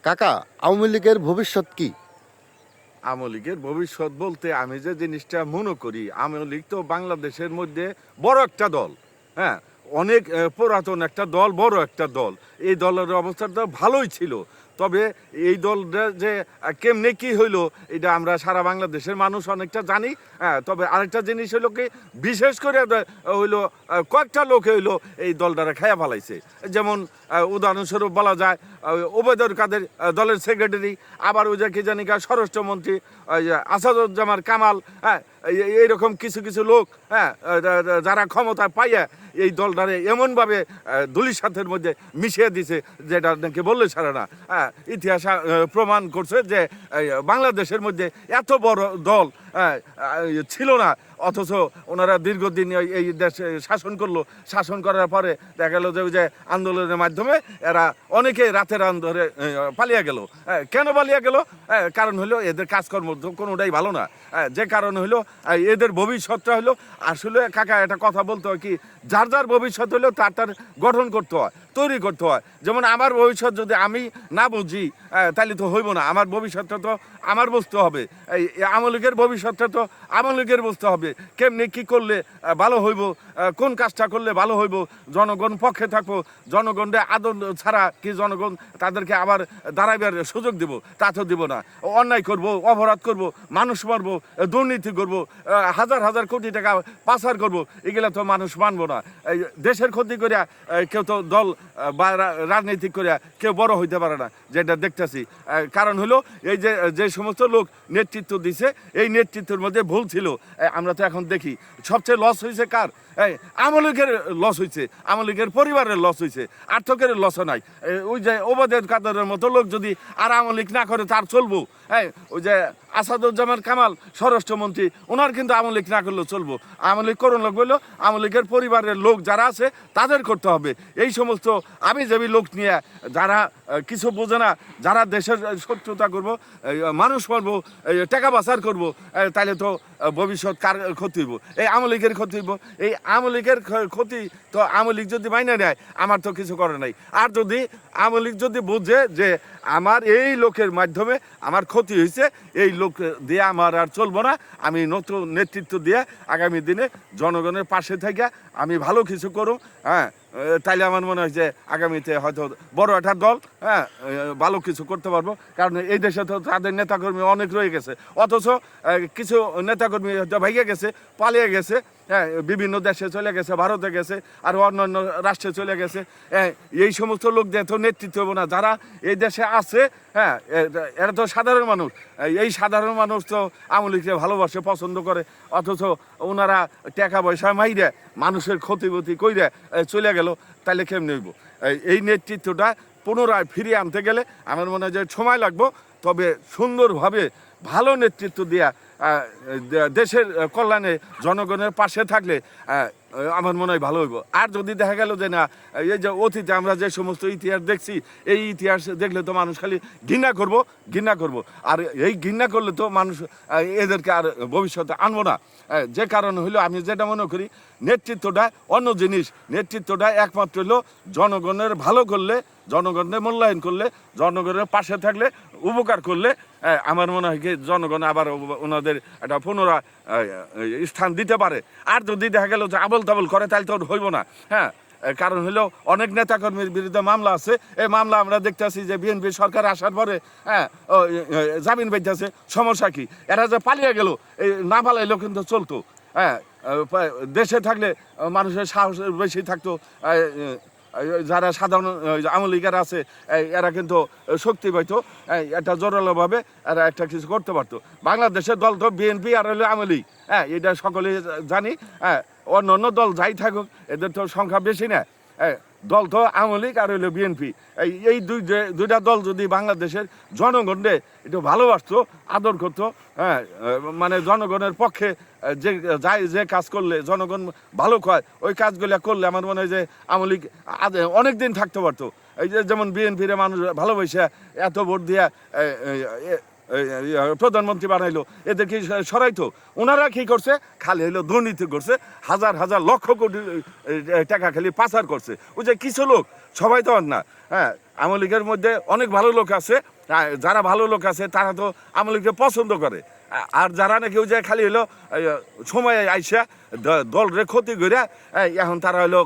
কাকা, আওয়ামী লীগের ভবিষ্যৎ কি? আওয়ামী লীগের ভবিষ্যৎ বলতে আমি যে জিনিসটা মনে করি, আওয়ামী লীগ তো বাংলাদেশের মধ্যে বড় একটা দল। হ্যাঁ, অনেক পুরাতন একটা দল, বড় একটা দল। এই দলের অবস্থাটা ভালোই ছিল। তবে এই দলটা যে কেমনে কি হইলো এটা আমরা সারা বাংলাদেশের মানুষ অনেকটা জানি। হ্যাঁ, তবে আরেকটা জিনিস হইলো কি, বিশেষ করে হইলো কয়েকটা লোক হইলো এই দলটারে খায়া ফেলাইছে। যেমন উদাহরণস্বরূপ বলা যায় ওবায়দুল কাদের দলের সেক্রেটারি, আবার ওই যে কি জানি স্বরাষ্ট্রমন্ত্রী আসাদুজ্জামান কামাল। হ্যাঁ, এইরকম কিছু কিছু লোক, হ্যাঁ, যারা ক্ষমতায় পাইয়া এই দলটারে এমনভাবে ধুলিসাতের মধ্যে মিশিয়ে দিছে যেটা নাকি বললে ছাড়ে না। হ্যাঁ, ইতিহাস প্রমাণ করছে যে বাংলাদেশের মধ্যে এত বড় দল ছিল না, অথচ ওনারা দীর্ঘদিন এই দেশে শাসন করলো। শাসন করার পরে দেখা গেল যে ওই যে আন্দোলনের মাধ্যমে এরা অনেকে রাতের আন্দোলনে পালিয়ে গেল। কেন পালিয়ে গেল? কারণ হলো এদের কাজকর্ম কোনোটাই ভালো না। যে কারণ হলো এদের ভবিষ্যৎটা হলো, আসলে কাকা একটা কথা বলতে হয় কি, যার যার ভবিষ্যৎ হলো তার তার গঠন করতে হয়, তৈরি করতে হয়। যেমন আমার ভবিষ্যৎ যদি আমি না বুঝি তাহলে তো হইব না। আমার ভবিষ্যৎটা তো আমার বুঝতে হবে। এই আওয়ামী লীগের ভবিষ্যৎটা তো আওয়ামী লীগের বুঝতে হবে। কেমনি কি করলে ভালো হইব, কোন কাজটা করলে ভালো হইব, জনগণ পক্ষে থাকবো, জনগণের আদর ছাড়া কি জনগণ তাদেরকে আবার দাঁড়াইবার সুযোগ দিব? তা তো দিব না। অন্যায় করব, অপরাধ করব, মানুষ মারব, দুর্নীতি করব, হাজার হাজার কোটি টাকা পাচার করব, এগুলা তো মানুষ মানবো না। এই দেশের ক্ষতি করিয়া কেউ তো দল বা রাজনৈতিক করিয়া কেউ বড় হইতে পারে না, যেটা দেখতেছি। কারণ হলো এই যে যে সমস্ত লোক নেতৃত্ব দিছে, এই নেতৃত্বের মধ্যে ভুল ছিল। আমরা তো এখন দেখি সবচেয়ে লস হয়েছে কার? আওয়ামী লীগের লস হয়েছে, আওয়ামী লীগের পরিবারের লস হয়েছে, আর্থকের লসও নাই। ওই যে ওবায়দুল কাদেরের মতো লোক যদি আর আওয়ামী লীগ না করে তার চলবো। হ্যাঁ, ওই যে আসাদুজ্জামান কামাল স্বরাষ্ট্রমন্ত্রী, ওনার কিন্তু আওয়ামী লীগ না করলেও চলবো। আওয়ামী লীগ করুন লোক বললো, আওয়ামী লীগের পরিবারের লোক যারা আছে তাদের করতে হবে। এই সমস্ত আমি যাবি লোক নিয়ে যারা কিছু বোঝে না, যারা দেশের শত্রুতা করবো, মানুষ মারবো, টাকা পাচার করবো, তাহলে তো ভবিষ্যৎ কার ক্ষতি হইব? এই আওয়ামী লীগের ক্ষতি হইব। এই আওয়ামী লীগের ক্ষতি তো আওয়ামী লীগ যদি মাইনে নেয়, আমার তো কিছু করে নাই। আর যদি আওয়ামী লীগ যদি বুঝে যে আমার এই লোকের মাধ্যমে আমার ক্ষতি হয়েছে, এই লোক দিয়ে আমার আর চলবো না, আমি নতুন নেতৃত্ব দিয়ে আগামী দিনে জনগণের পাশে থেকে আমি ভালো কিছু করুম। হ্যাঁ, তাইলে আমার মনে হয় যে আগামীতে হয়তো বড় একটা দল, হ্যাঁ, ভালো কিছু করতে পারবো। কারণ এই দেশে তো তাদের নেতাকর্মী অনেক রয়ে গেছে, অথচ কিছু নেতাকর্মী হয়তো ভাইগে গেছে, পালিয়ে গেছে। হ্যাঁ, বিভিন্ন দেশে চলে গেছে, ভারতে গেছে, আর অন্যান্য রাষ্ট্রে চলে গেছে। এই সমস্ত লোক দিয়ে তো নেতৃত্ব হবো না। যারা এই দেশে আছে, হ্যাঁ, এরা তো সাধারণ মানুষ। এই সাধারণ মানুষ তো আওয়ামী লীগকে ভালোবাসে, পছন্দ করে, অথচ ওনারা টাকা পয়সা মাইরে মানুষের ক্ষতিপতি কইরে চলে গেল। তাহলে কেমনি হইব? এই নেতৃত্বটা পুনরায় ফিরিয়ে আনতে গেলে আমার মনে হয় যে সময় লাগবো। তবে সুন্দরভাবে ভালো নেতৃত্ব দিয়া দেশের কল্যাণে জনগণের পাশে থাকলে আমার মনে হয় ভালো হইব। আর যদি দেখা গেল যে না, এই যে অতীতে আমরা যে সমস্ত ইতিহাস দেখছি, এই ইতিহাস দেখলে তো মানুষ খালি ঘৃণা করব, ঘৃণা করব। আর এই ঘৃণা করলে তো মানুষ এদেরকে আর ভবিষ্যতে আনবো না। যে কারণ হইলো আমি যেটা মনে করি, নেতৃত্বটা অন্য জিনিস। নেতৃত্বটা একমাত্র হলো জনগণের ভালো করলে, জনগণের মূল্যায়ন করলে, জনগণের পাশে থাকলে, উপকার করলে আমার মনে হয় কি জনগণ আবার ওনাদের একটা পুনরায় স্থান দিতে পারে। আর যদি দেখা গেল যে আবল তাবল করে, তাহলে তো হইব না। হ্যাঁ, কারণ হলো অনেক নেতাকর্মীর বিরুদ্ধে মামলা আছে। এই মামলা আমরা দেখতে আছি যে বিএনপি সরকার আসার পরে, হ্যাঁ, জামিন পাইতেছে। সমস্যা কি? এরা যে পালিয়ে গেল, এই না পালাইলেও কিন্তু চলতো। হ্যাঁ, দেশে থাকলে মানুষের সাহস বেশি থাকতো। যারা সাধারণ আওয়ামী লীগের আছে, এরা কিন্তু শক্তি পাইতো, একটা জোরালোভাবে এরা একটা কিছু করতে পারতো। বাংলাদেশের দল তো বিএনপি আর হলো আওয়ামী লীগ। হ্যাঁ, এটা সকলে জানি। হ্যাঁ, অন্য অন্য দল যাই থাকুক, এদের তো সংখ্যা বেশি না। দল তো আওয়ামী লীগ আর হইলো বিএনপি। এই দুইটা দল যদি বাংলাদেশের জনগণকে একটু ভালোবাসতো, আদর করতো, হ্যাঁ, মানে জনগণের পক্ষে যে কাজ করলে জনগণ ভালো কয়, ওই কাজগুলো করলে আমার মনে হয় যে আওয়ামী লীগ অনেক দিন থাকতে পারতো। এই যে যেমন বিএনপির মানুষ ভালোবাসে এত ভোট দিয়া প্রধানমন্ত্রী বানাইলো, এদেরকে সরাইতো। ওনারা কি করছে? খালি হইলো দুর্নীতি করছে, হাজার হাজার লক্ষ কোটি টাকা খালি পাচার করছে। ওই যে কিছু লোক, সবাই তো আর না। হ্যাঁ, আওয়ামী লীগের মধ্যে অনেক ভালো লোক আছে, যারা ভালো লোক আছে তারা তো আওয়ামী লীগকে পছন্দ করে। আর যারা নাকি ওই যে খালি হলো সময় আইসা দলরে ক্ষতি করে এখন তারা হলো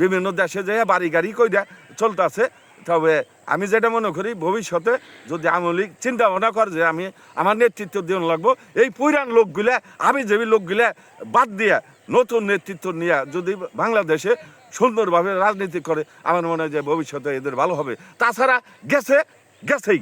বিভিন্ন দেশে যেয়ে বাড়ি গাড়ি কইরা চলতেছে। তবে আমি যেটা মনে করি, ভবিষ্যতে যদি আওয়ামী লীগ চিন্তা ভাবনা করে যে আমি আমার নেতৃত্ব দিয়ে লাগবো, এই পুরান লোকগুলা আমি যে লোকগুলা বাদ দিয়া নতুন নেতৃত্ব নিয়ে যদি বাংলাদেশে সুন্দরভাবে রাজনীতি করে, আমার মনে হয় যে ভবিষ্যতে এদের ভালো হবে। তাছাড়া গেছেই।